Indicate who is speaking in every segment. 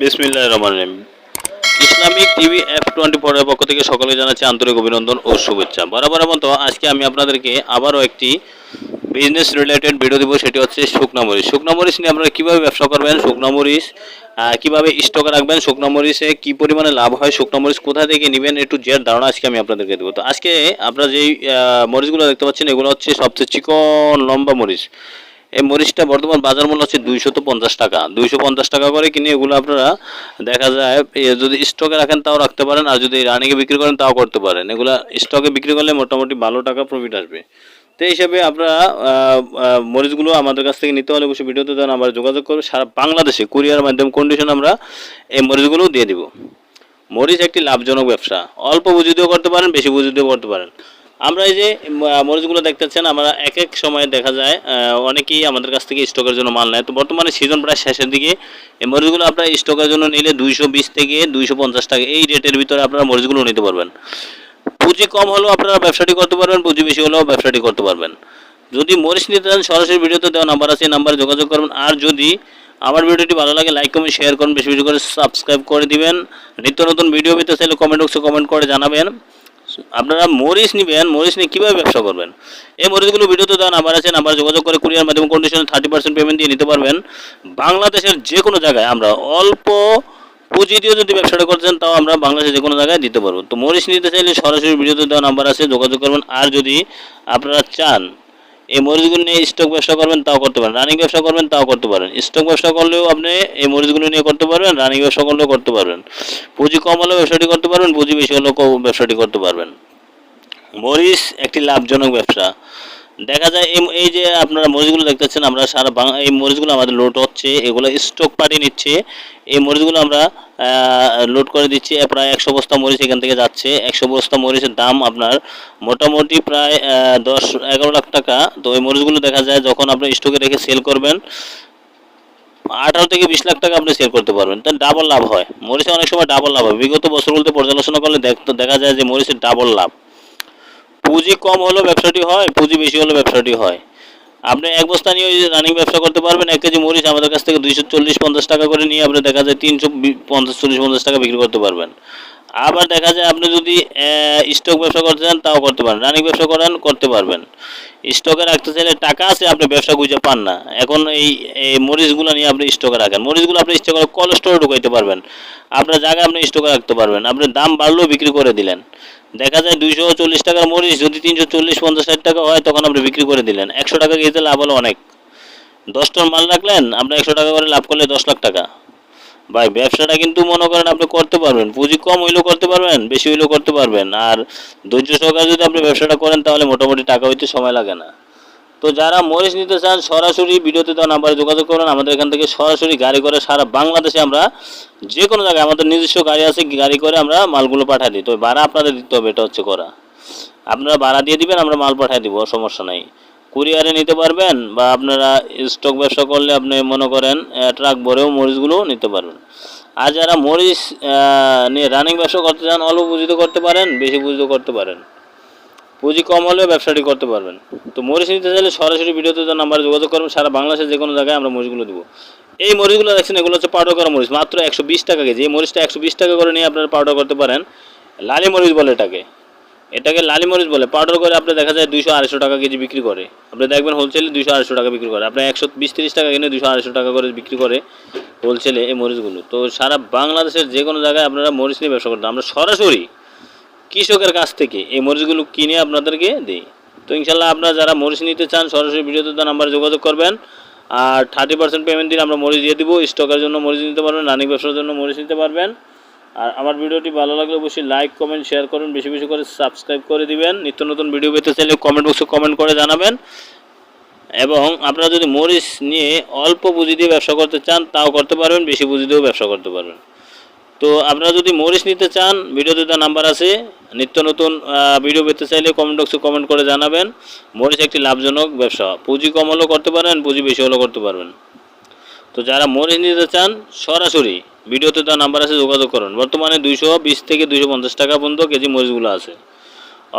Speaker 1: বিসমিল্লাহির রহমানির রহিম। Islamic TV F24 এর পক্ষ থেকে সকলকে জানাচ্ছি আন্তরিক অভিনন্দন ও শুভেচ্ছা। বরাবরের মতো আজকে আমি আপনাদেরকে আবারও একটি বিজনেস রিলেটেড ভিডিও দেবো, সেটি হচ্ছে শুকনা মরিচ। শুকনা মরিচ নিয়ে আপনারা কীভাবে ব্যবসা করবেন, শুকনা মরিচ কীভাবে স্টকে রাখবেন, শুকনা মরিচে কী পরিমাণে লাভ হয়, শুকনা মরিচ কোথা থেকে নেবেন, একটু জের ধারণা আজকে আমি আপনাদেরকে দেবো। তো আজকে আপনারা যেই মরিচগুলো দেখতে পাচ্ছেন এগুলো হচ্ছে সবচেয়ে চিকন লম্বা মরিচ। এই মরিচটা বর্তমান বাজার মূল্য হচ্ছে 250 টাকা। 250 টাকা করে কিনে এগুলো আপনারা দেখা যায় যদি স্টকে রাখেন তাও রাখতে পারেন, আর যদি রানিংয়ে বিক্রি করেন তাও করতে পারেন। এগুলো স্টকে বিক্রি করলে মোটামুটি ভালো টাকা প্রফিট আসবে। তো এই হিসাবে আপনারা মরিচগুলো আমাদের কাছ থেকে নিতে হলে অবশ্যই ভিডিওতে দেন, আমরা যোগাযোগ করবো। সারা বাংলাদেশে কুরিয়ার মাধ্যমে কন্ডিশন আমরা এই মরিচগুলো দিয়ে দিব। মরিচ একটি লাভজনক ব্যবসা, অল্প পুঁজি দিয়েও করতে পারেন, বেশি পুঁজি দিয়েও করতে পারেন। আমরা এই যে মরিচগুলো দেখতেছেন, আমরা এক এক সময় দেখা যায় অনেকেই আমাদের কাছ থেকে স্টকের জন্য মাল নেয়। তো বর্তমানে সিজন প্রায় শেষের দিকে। এই মরিচগুলো আপনারা স্টকের জন্য নিলে 220 থেকে 250 টাকা এই রেটের ভিতরে আপনারা মরিচগুলো নিতে পারবেন। পুঁজি কম হলেও আপনারা ব্যবসাটি করতে পারবেন, পুঁজি বেশি হলেও ব্যবসাটি করতে পারবেন। যদি মরিচ নিতে চান সরাসরি ভিডিওতে দেওয়া নাম্বার আছে, এই নাম্বারে যোগাযোগ করবেন। আর যদি আমার ভিডিওটি ভালো লাগে লাইক কমেন্ট শেয়ার করুন, বেশি বেশি করে সাবস্ক্রাইব করে দিবেন। নিত্য নতুন ভিডিও পেতে চাইলে কমেন্ট বক্সে কমেন্ট করে জানাবেন। আপনারা মরিচ নেবেন, মরিচ নিয়ে কীভাবে ব্যবসা করবেন, এই মরিচগুলো ভিডিওতে দেওয়া নাম্বার আছে, নাম্বার যোগাযোগ করে কুরিয়ার মাধ্যমে কন্ডিশনে 30% পেমেন্ট দিয়ে নিতে পারবেন। বাংলাদেশের যে কোনো জায়গায় আমরা অল্প পুঁজি দিয়ে যদি ব্যবসাটা করছেন তাও আমরা বাংলাদেশের যে কোনো জায়গায় দিতে পারবো। তো মরিচ নিতে চাইলে সরাসরি ভিডিওতে দেওয়া নাম্বার আছে, যোগাযোগ করবেন। আর যদি আপনারা চান এই মরিচগুলো নিয়ে স্টক ব্যবসা করবেন তাও করতে পারেন, রানিং ব্যবসা করবেন তাও করতে পারেন। স্টক ব্যবসা করলেও আপনি এই মরিচগুলো নিয়ে করতে পারবেন, রানিং ব্যবসা করলেও করতে পারবেন। পুঁজি কম হলেও ব্যবসাটি করতে পারবেন, পুঁজি বেশি হলেও ব্যবসাটি করতে পারবেন। মরিচ একটি লাভজনক ব্যবসা। দেখা যায় এই যে আপনারা মরিচগুলো দেখতেছেন, আমরা সারা এই মরিচগুলো আমাদের লোড হচ্ছে, এগুলো স্টক পার্টি নিচ্ছে। এই মরিচগুলো আমরা লোড করে দিচ্ছি, প্রায় 100 বস্তা মরিচ এখান থেকে যাচ্ছে। 100 বস্তা মরিচের দাম আপনার মোটামুটি প্রায় 10-11 লাখ টাকা। তো এই মরিচগুলো দেখা যায় যখন আপনি স্টকে রেখে সেল করবেন 18 থেকে 20 লাখ টাকা আপনি সেল করতে পারবেন। তার ডাবল লাভ হয় মরিচে, অনেক সময় ডাবল লাভ হয়। বিগত বছরগুলোতে পর্যালোচনা করলে দেখা যায় যে মরিচের ডাবল লাভ। পুঁজি কম হলেও ব্যবসাটি হয়, পুঁজি বেশি হলেও ব্যবসাটি হয়। আপনি এক বস্তা নিয়ে রানিং ব্যবসা করতে পারবেন। 1 কেজি মরিচ আমাদের কাছ থেকে 240-50 টাকা করে নিয়ে আপনি দেখা যায় 350-40-50 টাকা বিক্রি করতে পারবেন। আবার দেখা যায় আপনি যদি স্টক ব্যবসা করতে চান তাও করতে পারেন, রানিং ব্যবসা করেন করতে পারবেন। স্টকে রাখতে চাইলে টাকা আছে, আপনি ব্যবসা খুঁজে পান না। এখন এই মরিচগুলো নিয়ে আপনি স্টকে রাখেন, মরিচগুলো আপনি স্টকে কোল্ড স্টোরে ঢুকাইতে পারবেন, আপনার জায়গায় আপনি স্টকে রাখতে পারবেন। আপনি দাম বাড়লেও বিক্রি করে দিলেন। দেখা যায় 240 টাকার মরিচ যদি 340-50-60 টাকা হয় তখন আপনি বিক্রি করে দিলেন। 100 টাকা কেজিতে লাভ হলো অনেক। 10 টন মাল রাখলেন, আপনি 100 টাকা করে লাভ করলে 10 লাখ টাকা। ভাই ব্যবসাটা কিন্তু মনে করেন আপনি করতে পারবেন, পুঁজি কম হইলেও করতে পারবেন, বেশি হইলেও করতে পারবেন। আর ধৈর্য সহকারে যদি আপনি ব্যবসাটা করেন তাহলে মোটামুটি টাকা হইতে সময় লাগে না। তো যারা মরিচ নিতে চান সরাসরি ভিডিওতে দেওয়া নাম্বারে যোগাযোগ করুন। আমাদের এখান থেকে সরাসরি গাড়ি করে সারা বাংলাদেশে আমরা যে কোনো জায়গায়, আমাদের নিজস্ব গাড়ি আছে, গাড়ি করে আমরা মালগুলো পাঠিয়ে দিই। তো ভাড়া আপনাদের দিতে হবে, এটা হচ্ছে করা। আপনারা ভাড়া দিয়ে দিবেন, আমরা মাল পাঠিয়ে দিব, সমস্যা নাই। কুরিয়ারে নিতে পারবেন, বা আপনারা স্টক ব্যবসা করলে আপনি মনে করেন ট্রাক ভরেও মরিচগুলো নিতে পারবেন। আর যারা মরিচ নিয়ে রানিং ব্যবসা করতে চান অল্প পুঁজিতে করতে পারেন, বেশি পুঁজিতে করতে পারেন, পুঁজি কম হলেও ব্যবসাটি করতে পারবেন। তো মরিচ নিতে চাইলে সরাসরি ভিডিওতে যে নাম্বারে যোগাযোগ করবেন, সারা বাংলাদেশের যে কোনো জায়গায় আমরা মরিচগুলো দেবো। এই মরিচগুলো দেখছেন, এগুলো হচ্ছে পাউডার করা মরিচ, মাত্র 120 টাকা কেজি। এই মরিচটা 120 টাকা করে নিয়ে আপনারা পাউডার করতে পারেন। লালি মরিচ বলে এটাকে লালি মরিচ বলে। পাউডার করে আপনি দেখা যায় 200-250 টাকা কেজি বিক্রি করে। আপনি দেখবেন হোলসেলে 200-250 টাকা বিক্রি করে। আপনি 120-130 টাকা কিনে 200-250 টাকা করে বিক্রি করে হোলসেলে এই মরিচগুলো। তো সারা বাংলাদেশের যে কোনো জায়গায় আপনারা মরিচ নিয়ে ব্যবসা করতে, আমরা সরাসরি কৃষকের কাছ থেকে এই মরিচগুলো কিনে আপনাদেরকে দিই। তো ইনশাল্লাহ আপনারা যারা মরিচ নিতে চান সরাসরি ভিডিওতে দেওয়া নাম্বারে যোগাযোগ করবেন। আর 30% পেমেন্ট দিন আমরা মরিচ দিয়ে দিব। স্টকের জন্য মরিচ নিতে পারবেন, রানিং ব্যবসার জন্য মরিচ নিতে পারবেন। আর আমার ভিডিওটি ভালো লাগলে অবশ্যই লাইক কমেন্ট শেয়ার করুন, বেশি বেশি করে সাবস্ক্রাইব করে দিবেন। নিত্য নতুন ভিডিও পেতে চাইলে কমেন্ট বক্সে কমেন্ট করে জানাবেন। এবং আপনারা যদি মরিচ নিয়ে অল্প পুঁজি দিয়ে ব্যবসা করতে চান তাও করতে পারবেন, বেশি পুঁজি দিয়েও ব্যবসা করতে পারবেন। তো আপনারা যদি মরিচ নিতে চান ভিডিওতে দেওয়া নাম্বার আছে। নিত্য নতুন ভিডিও পেতে চাইলে কমেন্ট বক্সে কমেন্ট করে জানাবেন। মরিচ একটি লাভজনক ব্যবসা, পুঁজি কম হলেও করতে পারেন, পুঁজি বেশি হলেও করতে পারবেন। তো যারা মরিচ নিতে চান সরাসরি ভিডিওতে দেওয়া নাম্বার আছে, যোগাযোগ করুন। বর্তমানে 220 থেকে 250 টাকা পর্যন্ত কেজি মরিচগুলো আছে।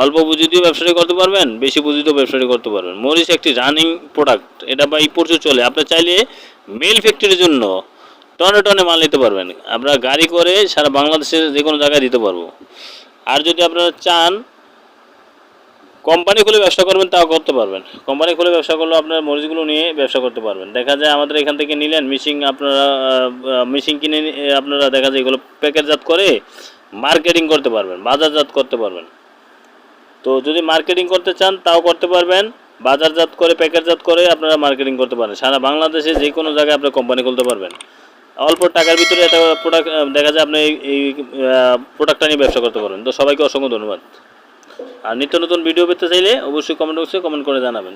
Speaker 1: অল্প পুঁজি দিয়েও ব্যবসাটি করতে পারবেন, বেশি পুঁজি দিয়েও ব্যবসাটি করতে পারবেন। মরিচ একটি রানিং প্রোডাক্ট, এটা বাই প্রচুর চলে। আপনি চাইলে মিল ফ্যাক্টরির জন্য টনে টনে মাল নিতে পারবেন। আমরা গাড়ি করে সারা বাংলাদেশের যে কোনো জায়গায় দিতে পারবো। আর যদি আপনারা চান কোম্পানি খুলে ব্যবসা করবেন তাও করতে পারবেন। কোম্পানি খুলে ব্যবসা করলেও আপনার মরিচগুলো নিয়ে ব্যবসা করতে পারবেন। দেখা যায় আমাদের এখান থেকে নিলেন মিশিং, আপনারা মিশিং কিনে আপনারা দেখা যায় এগুলো প্যাকেটজাত করে মার্কেটিং করতে পারবেন, বাজারজাত করতে পারবেন। তো যদি মার্কেটিং করতে চান তাও করতে পারবেন, বাজারজাত করে প্যাকেটজাত করে আপনারা মার্কেটিং করতে পারেন। সারা বাংলাদেশে যে কোনো জায়গায় আপনারা কোম্পানি খুলতে পারবেন। অল্প টাকার ভিতরে একটা প্রোডাক্ট দেখা যায় আপনি এই প্রোডাক্টটা নিয়ে ব্যবসা করতে পারবেন। তো সবাইকে অসংখ্য ধন্যবাদ। আর নিত্য নতুন ভিডিও পেতে চাইলে অবশ্যই কমেন্ট বক্সে কমেন্ট করে জানাবেন।